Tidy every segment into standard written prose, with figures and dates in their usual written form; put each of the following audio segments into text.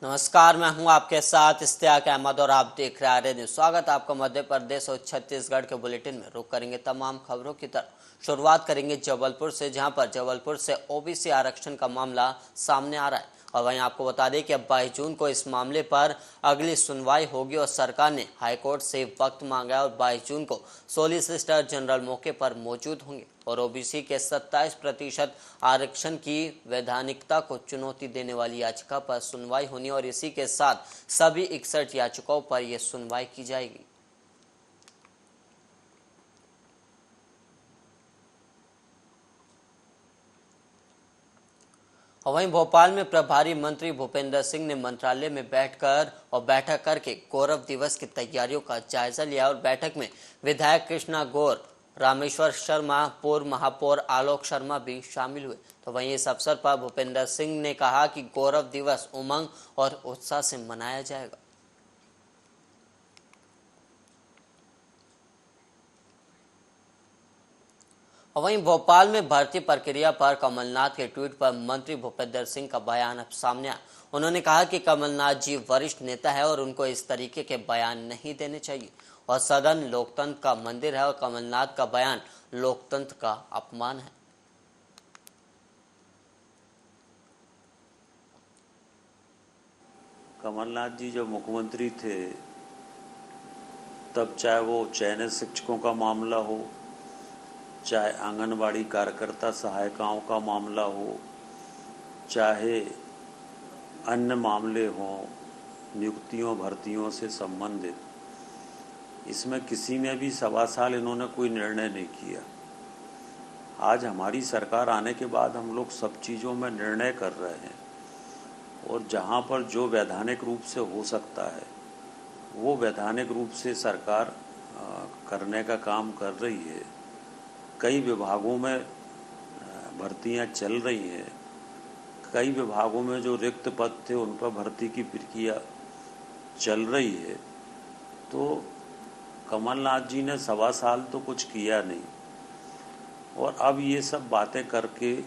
नमस्कार, मैं हूं आपके साथ इश्तियाक अहमद और आप देख रहे हैं न्यूज। स्वागत आपको मध्य प्रदेश और छत्तीसगढ़ के बुलेटिन में। रुक करेंगे तमाम खबरों की तरफ। शुरुआत करेंगे जबलपुर से, जहां पर जबलपुर से ओबीसी आरक्षण का मामला सामने आ रहा है। और वहीं आपको बता दें कि अब 22 जून को इस मामले पर अगली सुनवाई होगी और सरकार ने हाईकोर्ट से वक्त मांगा है और 22 जून को सॉलिसिटर जनरल मौके पर मौजूद होंगे और ओबीसी के 27% आरक्षण की वैधानिकता को चुनौती देने वाली याचिका पर सुनवाई होनी और इसी के साथ सभी 61 याचिकाओं पर यह सुनवाई की जाएगी। वहीं भोपाल में प्रभारी मंत्री भूपेंद्र सिंह ने मंत्रालय में बैठक करके गौरव दिवस की तैयारियों का जायजा लिया और बैठक में विधायक कृष्णा गौर, रामेश्वर शर्मा, पूर्व महापौर आलोक शर्मा भी शामिल हुए। तो वहीं इस अवसर पर भूपेंद्र सिंह ने कहा कि गौरव दिवस उमंग और उत्साह से मनाया जाएगा। वहीं भोपाल में भर्ती प्रक्रिया पर कमलनाथ के ट्वीट पर मंत्री भूपेंद्र सिंह का बयान अब सामने आया। उन्होंने कहा कि कमलनाथ जी वरिष्ठ नेता है और उनको इस तरीके के बयान नहीं देने चाहिए और सदन लोकतंत्र का मंदिर है और कमलनाथ का बयान लोकतंत्र का अपमान है। कमलनाथ जी जब मुख्यमंत्री थे तब चाहे वो चयनित शिक्षकों का मामला हो, चाहे आंगनबाड़ी कार्यकर्ता सहायिकाओं का मामला हो, चाहे अन्य मामले हों नियुक्तियों भर्तियों से संबंधित, इसमें किसी में भी 1.25 साल इन्होंने कोई निर्णय नहीं किया। आज हमारी सरकार आने के बाद हम लोग सब चीज़ों में निर्णय कर रहे हैं और जहाँ पर जो वैधानिक रूप से हो सकता है वो वैधानिक रूप से सरकार करने का काम कर रही है। कई विभागों में भर्तियां चल रही हैं, कई विभागों में जो रिक्त पद थे उन पर भर्ती की प्रक्रिया चल रही है। तो कमलनाथ जी ने 1.25 साल तो कुछ किया नहीं और अब ये सब बातें करके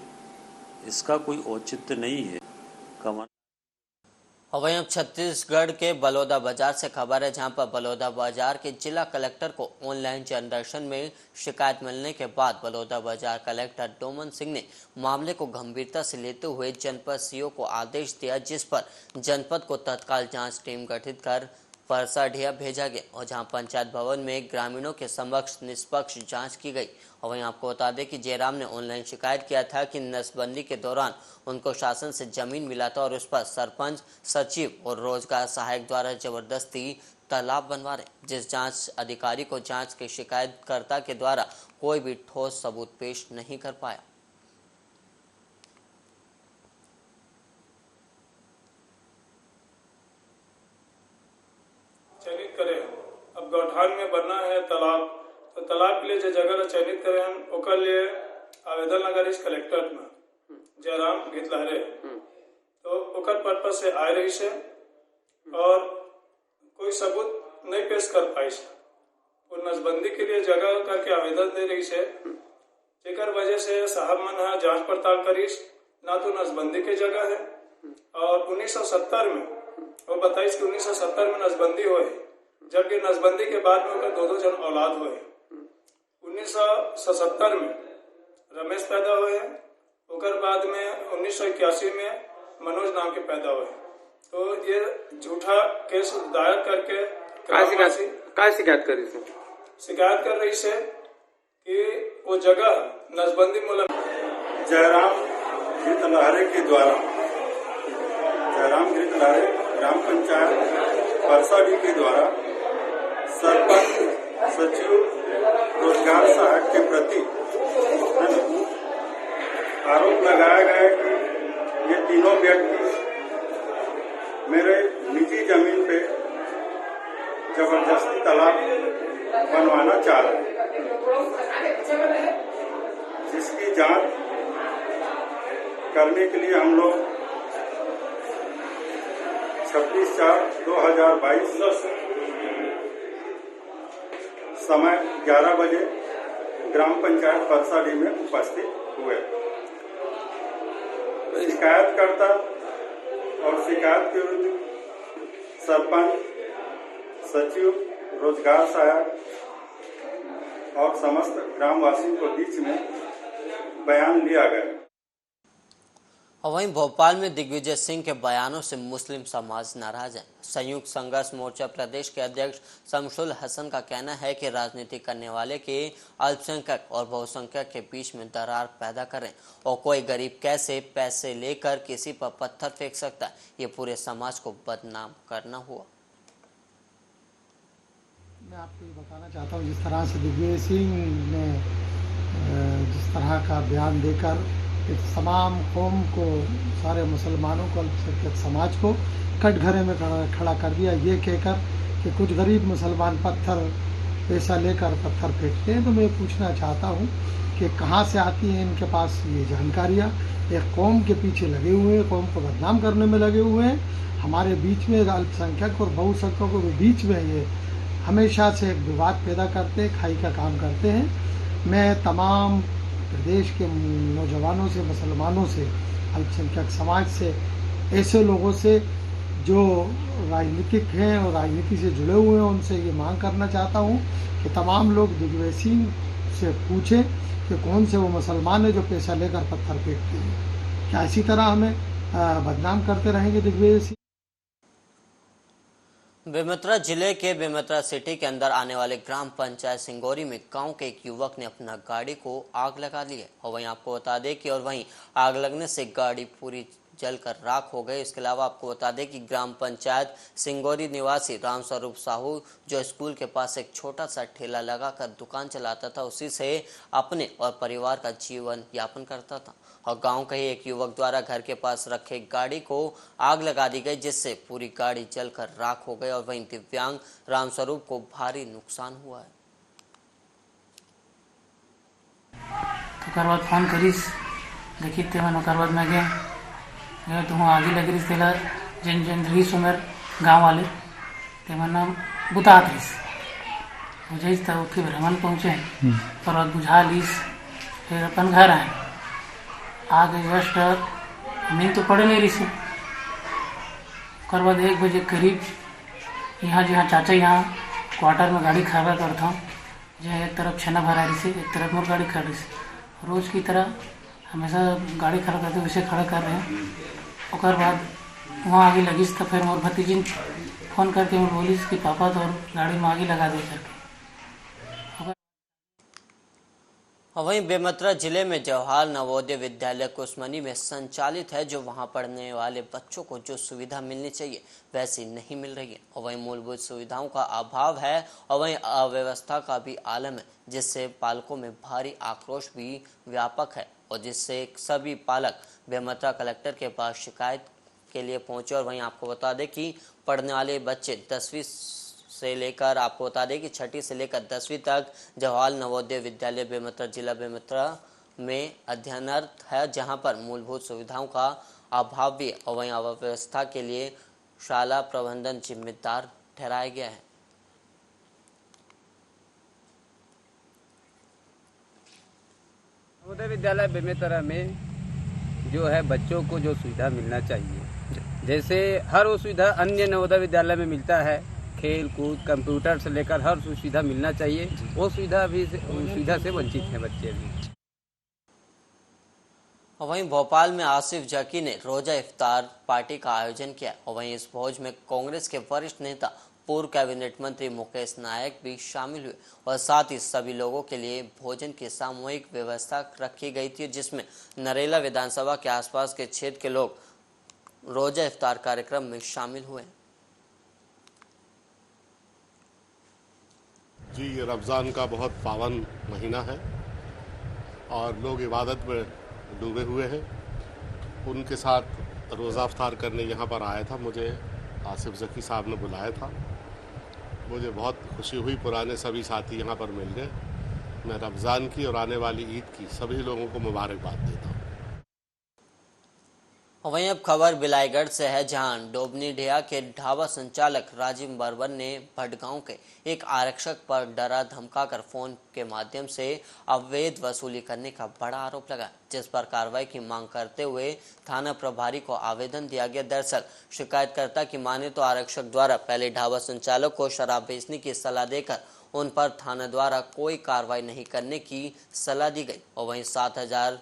इसका कोई औचित्य नहीं है। वहीं अब छत्तीसगढ़ के बलौदा बाजार से खबर है, जहां पर बलौदा बाजार के जिला कलेक्टर को ऑनलाइन जनदर्शन में शिकायत मिलने के बाद बलौदा बाजार कलेक्टर डोमन सिंह ने मामले को गंभीरता से लेते हुए जनपद सीओ को आदेश दिया, जिस पर जनपद को तत्काल जांच टीम गठित कर परसाढ़िया भेजा गया और जहां पंचायत भवन में ग्रामीणों के समक्ष निष्पक्ष जांच की गई। और वहीं आपको बता दें कि जयराम ने ऑनलाइन शिकायत किया था कि नसबंदी के दौरान उनको शासन से जमीन मिला था और उस पर सरपंच, सचिव और रोजगार सहायक द्वारा जबरदस्ती तालाब बनवा रहे, जिस जांच अधिकारी को जांच के शिकायतकर्ता के द्वारा कोई भी ठोस सबूत पेश नहीं कर पाया। चयनित करें अब गौठान में बनना है तालाब, तो तालाब के लिए जो जगह चयनित करें ओकर लिए आवेदन लगा इस कलेक्टर में जयराम गितलहरे, तो ओकर पर्पज से आए रही से और कोई सबूत नहीं पेश कर पाई से वो नसबंदी के लिए जगह करके आवेदन दे रही से, जेकर वजह से साहब मन है जांच पड़ताल करीस ना तो नसबंदी के जगह है। और 1970 में वो बताइस कि 1970 में नसबंदी हुए, जबकि नसबंदी के बाद में उनका 2 जन औलाद हुए। 1977 में रमेश पैदा हुए, उकर बाद में 1981 में मनोज नाम के पैदा हुए। तो ये झूठा केस दायर करके शिकायत करी से शिकायत कर रही से कि वो जगह नसबंदी मूलक जयराम गितलहरे के द्वारा जयराम गितलहरे ग्राम पंचायत परसाडी के द्वारा सरपंच, सचिव, रोजगार सहायक के प्रति आरोप लगाया गया कि ये तीनों व्यक्ति मेरे निजी जमीन पे जबरदस्ती तालाब बनवाना चाह रहे हैं, जिसकी जांच करने के लिए हम लोग 26/4/2022 समय 11 बजे ग्राम पंचायत परसाडी में उपस्थित हुए। शिकायतकर्ता और शिकायत के विरुद्ध सरपंच, सचिव, रोजगार सहायक और समस्त ग्रामवासियों के बीच में बयान लिया गया। और वहीं भोपाल में दिग्विजय सिंह के बयानों से मुस्लिम समाज नाराज है। संयुक्त संघर्ष मोर्चा प्रदेश के अध्यक्ष शमसुल हसन का कहना है कि राजनीति करने वाले के अल्पसंख्यक और बहुसंख्यक के बीच में दरार पैदा करें और कोई गरीब कैसे पैसे लेकर किसी पर पत्थर फेंक सकता है, ये पूरे समाज को बदनाम करना हुआ। मैं आपको ये बताना चाहता हूँ, जिस तरह से दिग्विजय सिंह ने जिस तरह का बयान देकर तमाम कौम को, सारे मुसलमानों को, अल्पसंख्यक समाज को कटघरे में खड़ा कर दिया, ये कहकर कि कुछ गरीब मुसलमान पत्थर पैसा लेकर पत्थर फेंकते हैं। तो मैं पूछना चाहता हूँ कि कहाँ से आती हैं इनके पास ये जानकारियाँ। एक कौम के पीछे लगे हुए हैं, कौम को बदनाम करने में लगे हुए हैं। हमारे बीच में अल्पसंख्यक और बहुसंख्यकों के बीच में ये हमेशा से एक विवाद पैदा करते, खाई का काम करते हैं। मैं तमाम प्रदेश के नौजवानों से, मुसलमानों से, अल्पसंख्यक समाज से, ऐसे लोगों से जो राजनीतिक हैं और राजनीति से जुड़े हुए हैं, उनसे ये मांग करना चाहता हूँ कि तमाम लोग दिग्विजय सिंह से पूछें कि कौन से वो मुसलमान है जो पैसा लेकर पत्थर फेंकते हैं। क्या इसी तरह हमें बदनाम करते रहेंगे दिग्विजय सिंह? बेमेतरा जिले के बेमेतरा सिटी के अंदर आने वाले ग्राम पंचायत सिंगोरी में गांव के एक युवक ने अपना गाड़ी को आग लगा ली है। और वहीं आपको बता दें कि वहीं आग लगने से गाड़ी पूरी जलकर राख हो गई। इसके अलावा आपको बता दें कि ग्राम पंचायत सिंगोरी निवासी रामस्वरूप साहू, जो स्कूल के पास एक छोटा सा ठेला लगाकर दुकान चलाता था, उसी से अपने और परिवार का जीवन यापन करता था। और गांव के ही एक युवक द्वारा घर के पास रखे गाड़ी को आग लगा दी गई, जिससे पूरी गाड़ी जलकर राख हो गई। और वहीं दिव्यांग रामस्वरूप को भारी नुकसान हुआ है। तो फोन करीस देखी ते मन में गया तो वहाँ आगे लग रही तेला जन रही सुमेर गाँव वाले ते मन बुता रहीस बुझाइस तो उसके भ्रमण पहुँचे पर बुझा लीस, फिर अपन घर आए। आगे जस्ट नींद तो पड़े नहीं रही से। उसके बाद 1 बजे करीब यहाँ जहाँ चाचा यहाँ क्वार्टर में गाड़ी खड़ा करता हूँ, जहाँ एक तरफ छेना भरा रही से, एक तरफ मोर गाड़ी खड़ी से। रोज़ की तरह हमेशा गाड़ी खड़ा करते वैसे खड़ा कर रहे हैं। और बाद वहाँ आगे लगी तो फिर मोर भतीजी फ़ोन करके मैं बोलीस कि पापा तो गाड़ी में आगे लगा दे करके। वहीं बेमेतरा जिले में जवाहर नवोदय विद्यालय कुसमनी में संचालित है, जो वहां पढ़ने वाले बच्चों को जो सुविधा मिलनी चाहिए वैसी नहीं मिल रही है। और वहीं मूलभूत सुविधाओं का अभाव है और वहीं अव्यवस्था का भी आलम है, जिससे पालकों में भारी आक्रोश भी व्यापक है और जिससे सभी पालक बेमेतरा कलेक्टर के पास शिकायत के लिए पहुंचे। और वहीं आपको बता दें कि पढ़ने वाले बच्चे 10वीं से लेकर आपको बता दें कि 6ठी से लेकर 10वीं तक जवाहर नवोदय विद्यालय बेमेतरा जिला बेमेतरा में अध्ययनरत है, जहां पर मूलभूत सुविधाओं का अभाव भी है। और वहीं अव्यवस्था के लिए शाला प्रबंधन जिम्मेदार ठहराया गया है। नवोदय विद्यालय बेमेतरा में जो है बच्चों को जो सुविधा मिलना चाहिए, जैसे हर वो सुविधा अन्य नवोदय विद्यालय में मिलता है, खेल कूद कंप्यूटर से लेकर हर सुविधा मिलना चाहिए, वो सुविधा से वंचित हैं बच्चे भी। वहीं भोपाल में आसिफ जकी ने रोजा इफ्तार पार्टी का आयोजन किया और वहीं इस भोज में कांग्रेस के वरिष्ठ नेता पूर्व कैबिनेट मंत्री मुकेश नायक भी शामिल हुए और साथ ही सभी लोगों के लिए भोजन की सामूहिक व्यवस्था रखी गई थी, जिसमें नरेला विधानसभा के आसपास के क्षेत्र के लोग रोजा इफ्तार कार्यक्रम में शामिल हुए। जी, ये रमज़ान का बहुत पावन महीना है और लोग इबादत में डूबे हुए हैं। उनके साथ रोज़ा इफ्तार करने यहाँ पर आया था, मुझे आसिफ जकी साहब ने बुलाया था। मुझे बहुत खुशी हुई, पुराने सभी साथी यहाँ पर मिल गए। मैं रमज़ान की और आने वाली ईद की सभी लोगों को मुबारकबाद देता हूँ। वहीं अब खबर बिलाईगढ़ से है, जहां डोबनीढिया के ढाबा संचालक राजीव बर्मन ने भटगांव के एक आरक्षक पर डरा धमकाकर फोन के माध्यम से अवैध वसूली करने का बड़ा आरोप लगा, जिस पर कार्रवाई की मांग करते हुए थाना प्रभारी को आवेदन दिया गया। दरअसल शिकायतकर्ता की माने तो आरक्षक द्वारा पहले ढाबा संचालक को शराब बेचने की सलाह देकर उन पर थाना द्वारा कोई कार्रवाई नहीं करने की सलाह दी गई और वहीं 7,000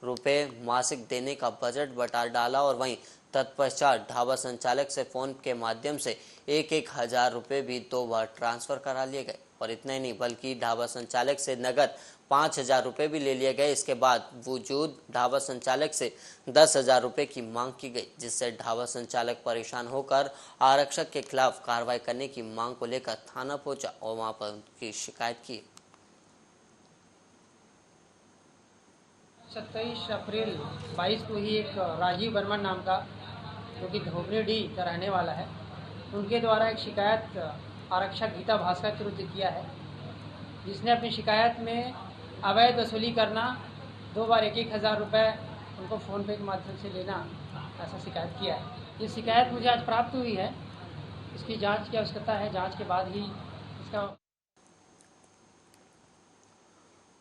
रुपए मासिक देने का बजट बता डाला और वहीं तत्पश्चात ढाबा संचालक से फोन के माध्यम से 1,000 रुपए भी 2 बार ट्रांसफर करा लिए गए। और इतना ही नहीं बल्कि ढाबा संचालक से नगद 5,000 रुपए भी ले लिए गए। इसके बाद वजूद ढाबा संचालक से 10,000 रुपए की मांग की गई, जिससे ढाबा संचालक परेशान होकर आरक्षक के खिलाफ कार्रवाई करने की मांग को लेकर थाना पहुंचा और वहां पर उनकी शिकायत की। 27 अप्रैल 22 को ही एक राजीव बर्मन नाम का, जो कि धोबनीडीह का रहने वाला है, उनके द्वारा एक शिकायत आरक्षक गीता भास्कर के विरुद्ध किया है, जिसने अपनी शिकायत में अवैध वसूली करना, 2 बार 1,000 रुपये उनको फ़ोनपे के माध्यम से लेना, ऐसा शिकायत किया है। ये शिकायत मुझे आज प्राप्त हुई है, इसकी जांच की आवश्यकता है, जांच के बाद ही इसका।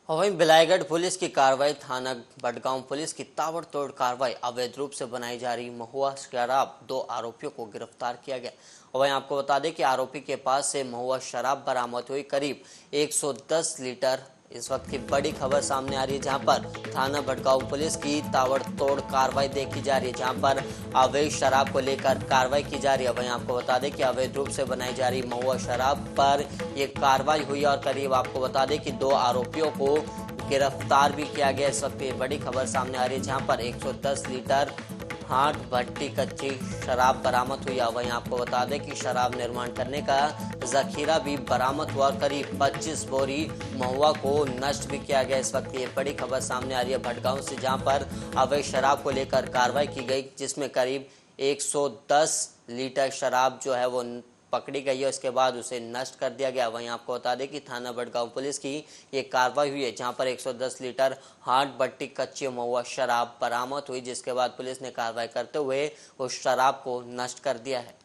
और वहीं बिलाईगढ़ पुलिस की कार्रवाई, थाना भटगांव पुलिस की ताबड़तोड़ कार्रवाई, अवैध रूप से बनाई जा रही महुआ शराब, 2 आरोपियों को गिरफ्तार किया गया। और वहीं आपको बता दें कि आरोपी के पास से महुआ शराब बरामद हुई करीब 110 लीटर। इस वक्त की बड़ी खबर सामने आ रही है, जहां पर थाना भटगांव पुलिस की ताबड़तोड़ कार्रवाई देखी जा रही है, जहां पर अवैध शराब को लेकर कार्रवाई की जा रही है। वहीं आपको बता दें कि अवैध रूप से बनाई जा रही महुआ शराब पर यह कार्रवाई हुई और करीब आपको बता दें कि 2 आरोपियों को गिरफ्तार भी किया गया। इस वक्त ये बड़ी खबर सामने आ रही है, जहां पर 110 लीटर हाट भट्टी कच्ची शराब बरामद हुई है। वहीं आपको बता दें कि शराब निर्माण करने का जखीरा भी बरामद हुआ, करीब 25 बोरी महुआ को नष्ट भी किया गया। इस वक्त ये बड़ी खबर सामने आ रही है भटगांव से, जहां पर अवैध शराब को लेकर कार्रवाई की गई, जिसमें करीब 110 लीटर शराब जो है वो पकड़ी गई है। उसके बाद उसे नष्ट कर दिया गया। वहीं आपको बता दें कि थाना भटगांव पुलिस की ये कार्रवाई हुई है, जहां पर 110 लीटर हाट भट्टी कच्ची महुआ शराब बरामद हुई, जिसके बाद पुलिस ने कार्रवाई करते हुए उस शराब को नष्ट कर दिया है।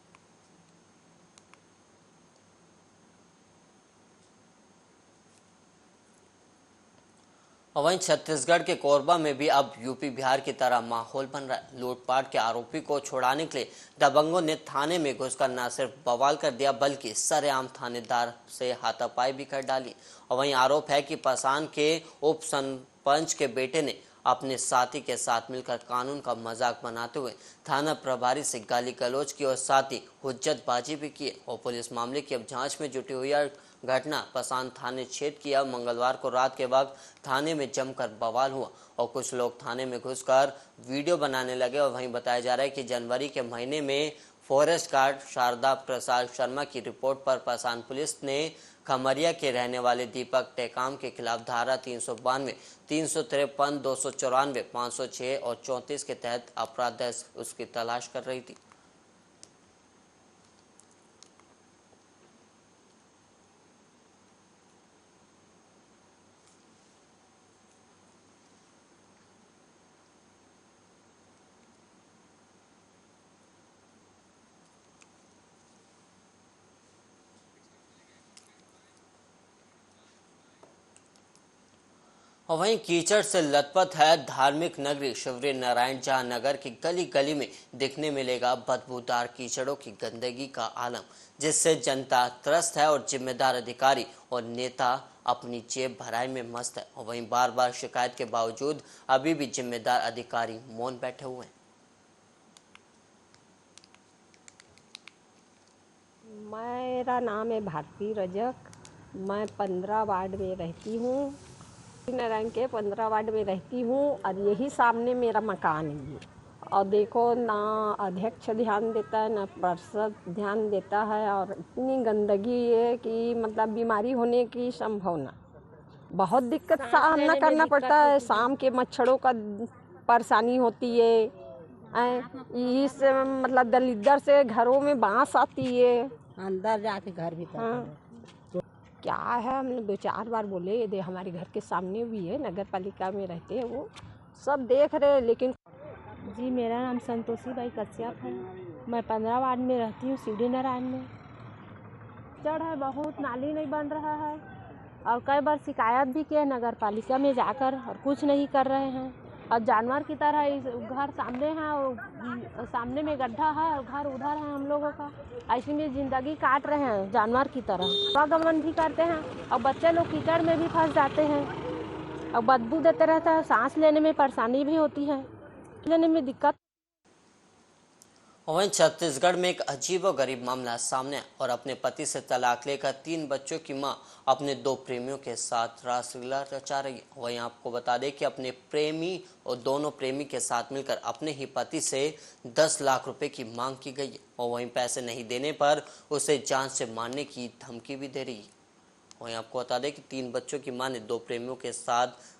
वहीं छत्तीसगढ़ के कोरबा में भी अब यूपी बिहार की तरह माहौल बन रहा है। लूटपाट के आरोपी को छुड़ाने के लिए दबंगों ने थाने में घुसकर न सिर्फ बवाल कर दिया, बल्कि सरेआम थानेदार से हाथापाई भी कर डाली। और वहीं आरोप है कि पसान के उप सरपंच के बेटे ने अपने साथी के साथ मिलकर कानून का मजाक बनाते हुए थाना प्रभारी से गाली गलौज की और साथ ही हुज्जतबाजी भी की। और पुलिस मामले की अब जांच में जुटी हुई है। घटना पसान थाने क्षेत्र की। अब मंगलवार को रात के वक्त थाने में जमकर बवाल हुआ और कुछ लोग थाने में घुसकर वीडियो बनाने लगे। और वहीं बताया जा रहा है कि जनवरी के महीने में फॉरेस्ट गार्ड शारदा प्रसाद शर्मा की रिपोर्ट पर पसान पुलिस ने खमरिया के रहने वाले दीपक टेकाम के खिलाफ धारा 392, 353, 294, 506 और 34 के तहत अपराध दर्ज उसकी तलाश कर रही थी। और वहीं कीचड़ से लथपथ है धार्मिक नगरी शिवरी नारायण, जहां नगर की गली गली में दिखने मिलेगा बदबूदार कीचड़ों की गंदगी का आलम, जिससे जनता त्रस्त है और जिम्मेदार अधिकारी और नेता अपनी जेब भराई में मस्त है। और वहीं बार बार शिकायत के बावजूद अभी भी जिम्मेदार अधिकारी मौन बैठे हुए हैं। मेरा नाम है भारती रजक, मैं 15 वार्ड में रहती हूँ, नारायण के 15 वार्ड में रहती हूँ और यही सामने मेरा मकान है। और देखो ना अध्यक्ष ध्यान देता है ना पार्षद ध्यान देता है, और इतनी गंदगी है कि मतलब बीमारी होने की संभावना, बहुत दिक्कत सामना करना पड़ता है। शाम के मच्छरों का परेशानी होती है, इस मतलब दलिद्दर से घरों में बांस आती है, अंदर जाके घर भी क्या है। हमने 2-4 बार बोले, ये हमारे घर के सामने भी है, नगर पालिका में रहते हैं, वो सब देख रहे हैं, लेकिन जी, मेरा नाम संतोषी बाई कश्यप है। मैं 15 वार्ड में रहती हूँ, सीढ़ी नारायण में। जड़ है बहुत, नाली नहीं बन रहा है और कई बार शिकायत भी किए नगर पालिका में जाकर और कुछ नहीं कर रहे हैं। और जानवर की तरह इस घर सामने है और सामने में गड्ढा है और घर उधर है हम लोगों का। ऐसे में ज़िंदगी काट रहे हैं जानवर की तरह। आवागमन भी करते हैं और बच्चे लोग कीचड़ में भी फंस जाते हैं और बदबू देते रहता है। सांस लेने में परेशानी भी होती है, लेने में दिक्कत। वहीं छत्तीसगढ़ में एक अजीब और गरीब मामला सामने आया और अपने पति से तलाक लेकर 3 बच्चों की मां अपने 2 प्रेमियों के साथ रासलीला रचा रही है। वहीं आपको बता दें कि अपने प्रेमी और दोनों प्रेमी के साथ मिलकर अपने ही पति से 10 लाख रुपए की मांग की गई है और वहीं पैसे नहीं देने पर उसे जान से मारने की धमकी भी दे रही है। वहीं आपको बता दें कि 3 बच्चों की मां ने 2 प्रेमियों के साथ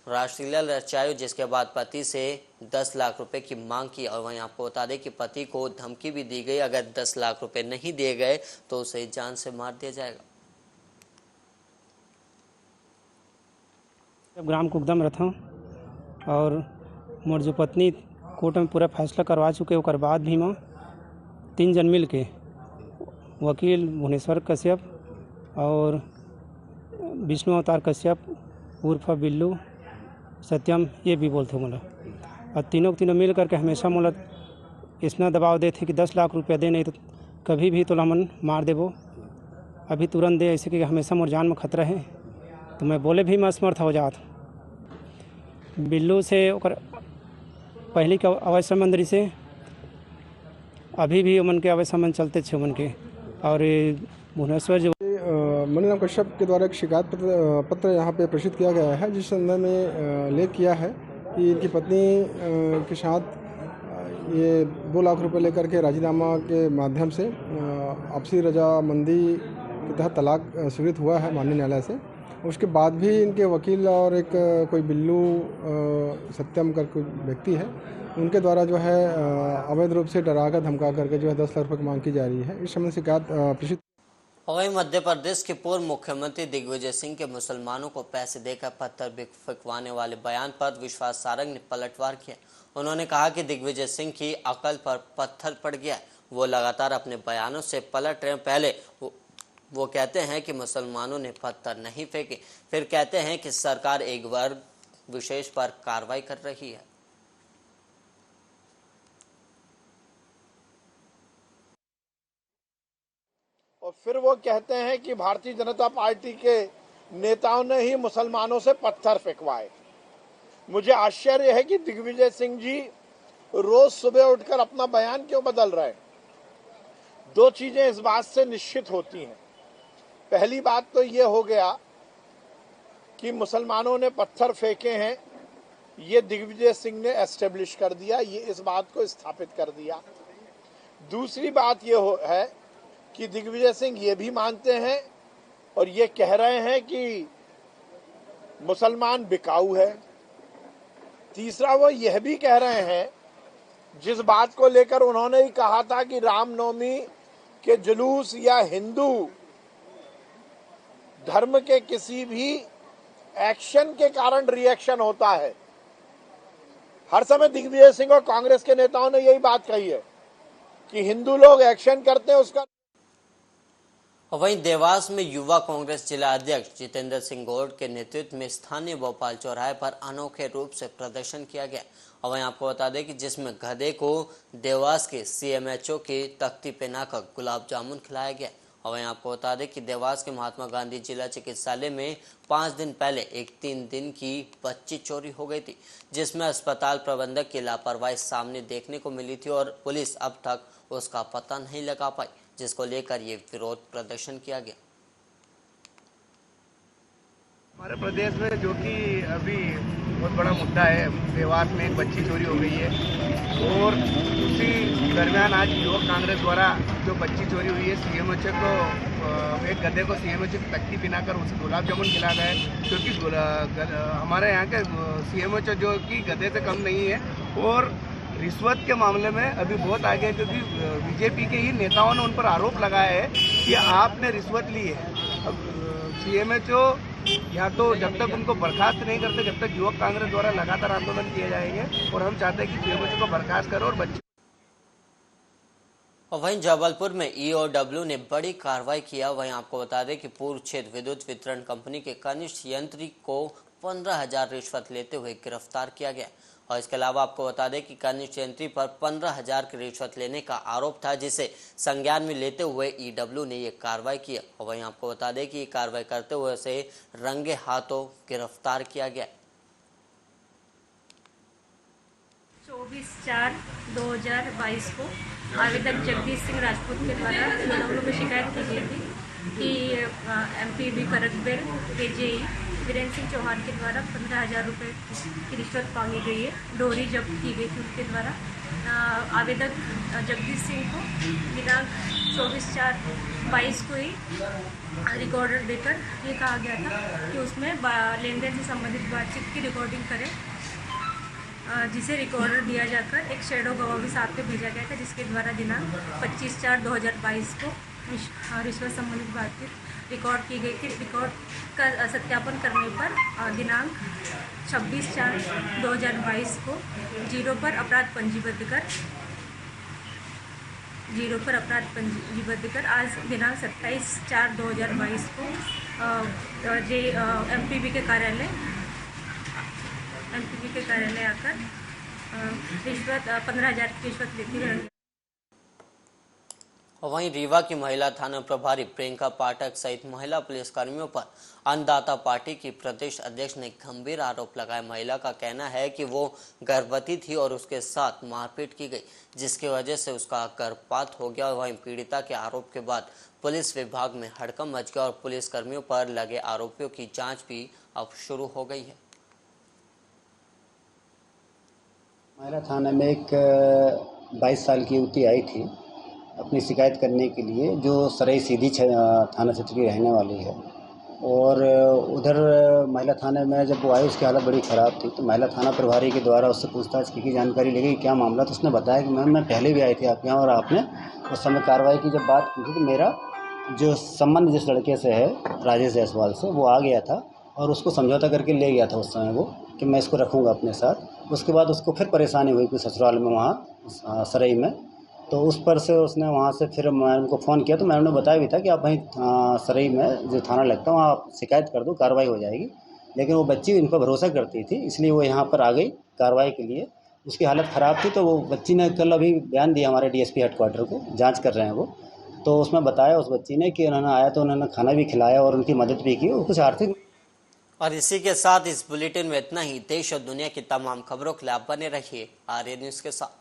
रासलीला रचाई, जिसके बाद पति से 10 लाख रुपए की मांग की और वहीं आपको बता दें कि पति को धमकी भी दी गई, अगर 10 लाख रुपए नहीं दिए गए तो उसे जान से मार दिया जाएगा। जब ग्राम कुकदम रहता हूँ और मोर जो पत्नी कोर्ट में पूरा फैसला करवा चुके, ओकर बाद भी मैं 3 जन मिल के वकील भुवनेश्वर कश्यप और विष्णु अवतार कश्यप उर्फ बिल्लू सत्यम, ये भी बोलते मोला, और तीनों मिल करके हमेशा मोला इतना दबाव देते कि 10 लाख रुपया दे, नहीं तो कभी भी तो हमन मार देबो, अभी तुरंत दे, ऐसे कि हमेशा मोर जान में खतरा है। तो मैं बोले भी मैं असमर्थ हो जात। बिल्लू से ओकर पहली के अवैध संबंधी से अभी भी उमन के अवैध संबंध चलते थे उमन के। और भुवनेश्वर जो मणिराम कश्यप के द्वारा एक शिकायत पत्र यहाँ पे प्रेषित किया गया है, जिस संदर्भ में उल्लेख किया है कि इनकी पत्नी के साथ ये 2 लाख रुपए लेकर के राजीनामा के माध्यम से आपसी रजामंदी के तहत तलाक स्वीकृत हुआ है माननीय न्यायालय से। उसके बाद भी इनके वकील और एक कोई बिल्लू सत्यम कर कोई व्यक्ति है, उनके द्वारा जो है अवैध रूप से डरा कर धमका करके जो है 10 लाख रुपये की मांग की जा रही है। इस संबंध शिकायत प्रेषित। वहीं मध्य प्रदेश के पूर्व मुख्यमंत्री दिग्विजय सिंह के मुसलमानों को पैसे देकर पत्थर फेंकवाने वाले बयान पर विश्वास सारंग ने पलटवार किया। उन्होंने कहा कि दिग्विजय सिंह की अकल पर पत्थर पड़ गया है, वो लगातार अपने बयानों से पलट रहे हैं। पहले वो कहते हैं कि मुसलमानों ने पत्थर नहीं फेंके, फिर कहते हैं कि सरकार एक वर्ग विशेष पर कार्रवाई कर रही है। और फिर वो कहते हैं कि भारतीय जनता पार्टी के नेताओं ने ही मुसलमानों से पत्थर फेंकवाए। मुझे आश्चर्य है कि दिग्विजय सिंह जी रोज सुबह उठकर अपना बयान क्यों बदल रहे हैं। 2 चीजें इस बात से निश्चित होती हैं। पहली बात तो ये हो गया कि मुसलमानों ने पत्थर फेंके हैं, ये दिग्विजय सिंह ने एस्टेब्लिश कर दिया, ये इस बात को स्थापित कर दिया। दूसरी बात ये है कि दिग्विजय सिंह ये भी मानते हैं और ये कह रहे हैं कि मुसलमान बिकाऊ है। तीसरा वो यह भी कह रहे हैं, जिस बात को लेकर उन्होंने ही कहा था कि रामनवमी के जुलूस या हिंदू धर्म के किसी भी एक्शन के कारण रिएक्शन होता है। हर समय दिग्विजय सिंह और कांग्रेस के नेताओं ने यही बात कही है कि हिंदू लोग एक्शन करते हैं उसका। वहीं देवास में युवा कांग्रेस जिला अध्यक्ष जितेंद्र सिंह गौड़ के नेतृत्व में स्थानीय भोपाल चौराहे पर अनोखे रूप से प्रदर्शन किया गया। और वहीं आपको बता दें कि जिसमें गधे को देवास के CMHO की तख्ती पहनाकर गुलाब जामुन खिलाया गया। और वहीं आपको बता दें कि देवास के महात्मा गांधी जिला चिकित्सालय में 5 दिन पहले एक 3 दिन की बच्ची चोरी हो गई थी, जिसमें अस्पताल प्रबंधक की लापरवाही सामने देखने को मिली थी और पुलिस अब तक उसका पता नहीं लगा पाई, जिसको लेकर ये विरोध प्रदर्शन किया गया। हमारे प्रदेश में जो कि अभी बहुत बड़ा मुद्दा है, देवास में एक बच्ची चोरी हो गई है और उसी दरमियान आज युवक कांग्रेस द्वारा जो बच्ची चोरी हुई है CMHO को एक गधे को CMHO की तख्ती पिनाकर उसे गुलाब जामुन खिला गया है, क्योंकि हमारे यहाँ के CMHO जो कि गधे से कम नहीं है और रिश्वत के मामले में अभी बहुत आगे है, क्योंकि बीजेपी के ही नेताओं ने उन पर आरोप लगाया है कि आपने रिश्वत ली है। अब CMHO या तो जब तक उनको बर्खास्त नहीं करते, जब तक युवक कांग्रेस द्वारा लगातार आंदोलन किए जाएंगे और हम चाहते हैं कि पीएमओ को बर्खास्त करो और बच्चे। और वहीं जबलपुर में ईओडब्ल्यू ने बड़ी कार्रवाई किया। वहीं आपको बता दें कि पूर्व क्षेत्र विद्युत वितरण कंपनी के कनिष्ठ यंत्री को 15,000 रिश्वत लेते हुए गिरफ्तार किया गया। और इसके अलावा आपको बता दें कि कनिष्ठ यंत्री पर 15,000 की रिश्वत लेने का आरोप था, जिसे संज्ञान में लेते हुए ईडब्ल्यू ने ये कार्रवाई किया। और वहीं आपको बता दें कि ये कार्रवाई करते हुए उसे रंगे हाथों गिरफ्तार किया गया। 24/4/2022 को आवेदक जगदीश सिंह राजपूत के द्वारा ईओडब्ल्यू में शिकायत की गई थी कि एमपीबी करकबेल केजेई वीरेंद्र सिंह चौहान के द्वारा 15,000 रुपये की रिश्वत मांगी गई है, डोरी जब्त की गई थी उनके द्वारा। आवेदक जगदीश सिंह को दिनांक 24/4/22 को ही रिकॉर्डर देकर ये कहा गया था कि उसमें लेन देन से संबंधित बातचीत की रिकॉर्डिंग करें, जिसे रिकॉर्डर दिया जाकर एक शैडो गवाह भी साथ में भेजा गया था, जिसके द्वारा दिनांक 25/4/2022 को रिश्वत संबंधित बातचीत रिकॉर्ड की गई थी। रिकॉर्ड का सत्यापन करने पर दिनांक 26/4/2022 को जीरो पर अपराध पंजीबद्ध कर आज दिनांक 27/4/2022 को एमपीबी के कार्यालय आकर रिश्वत 15,000 की रिश्वत लेती है। वहीं रीवा की महिला थाना प्रभारी प्रियंका पाठक सहित महिला पुलिसकर्मियों पर अन्नदाता पार्टी की प्रदेश अध्यक्ष ने गंभीर आरोप लगाए। महिला का कहना है कि वो गर्भवती थी और उसके साथ मारपीट की गई, जिसकी वजह से उसका गर्भपात हो गया। वहीं पीड़िता के आरोप के बाद पुलिस विभाग में हड़कंप मच गया और पुलिसकर्मियों पर लगे आरोपियों की जाँच भी अब शुरू हो गई है। महिला थाना में एक 22 साल की युवती आई थी अपनी शिकायत करने के लिए, जो सराय सीधी थाना क्षेत्र की रहने वाली है। और उधर महिला थाने में जब वो आई, उसकी हालत बड़ी ख़राब थी, तो महिला थाना प्रभारी के द्वारा उससे पूछताछ की जानकारी ली गई क्या मामला। तो उसने बताया कि मैम मैं पहले भी आई थी आपके यहाँ और आपने उस समय कार्रवाई की। जब बात की थी तो मेरा जो संबंध जिस लड़के से है राजेश जायसवाल से, वो आ गया था और उसको समझौता करके ले गया था उस समय वो, कि मैं इसको रखूँगा अपने साथ। उसके बाद उसको फिर परेशानी हुई कुछ ससुराल में वहाँ सराय में, तो उस पर से उसने वहाँ से फिर मैं उनको फ़ोन किया, तो मैंने उन्हें बताया भी था कि आप वहीं सराय में जो थाना लगता है वहाँ आप शिकायत कर दो, कार्रवाई हो जाएगी। लेकिन वो बच्ची इन पर भरोसा करती थी, इसलिए वो यहाँ पर आ गई कार्रवाई के लिए। उसकी हालत ख़राब थी, तो वो बच्ची ने कल अभी बयान दिया हमारे डीएसपी हेडक्वार्टर को, जाँच कर रहे हैं वो। तो उसमें बताया उस बच्ची ने कि उन्होंने आया तो उन्होंने खाना भी खिलाया और उनकी मदद भी की और कुछ आर्थिक। और इसी के साथ इस बुलेटिन में इतना ही। देश और दुनिया की तमाम खबरों के लिए आप बने रहिए आर्य न्यूज़ के साथ।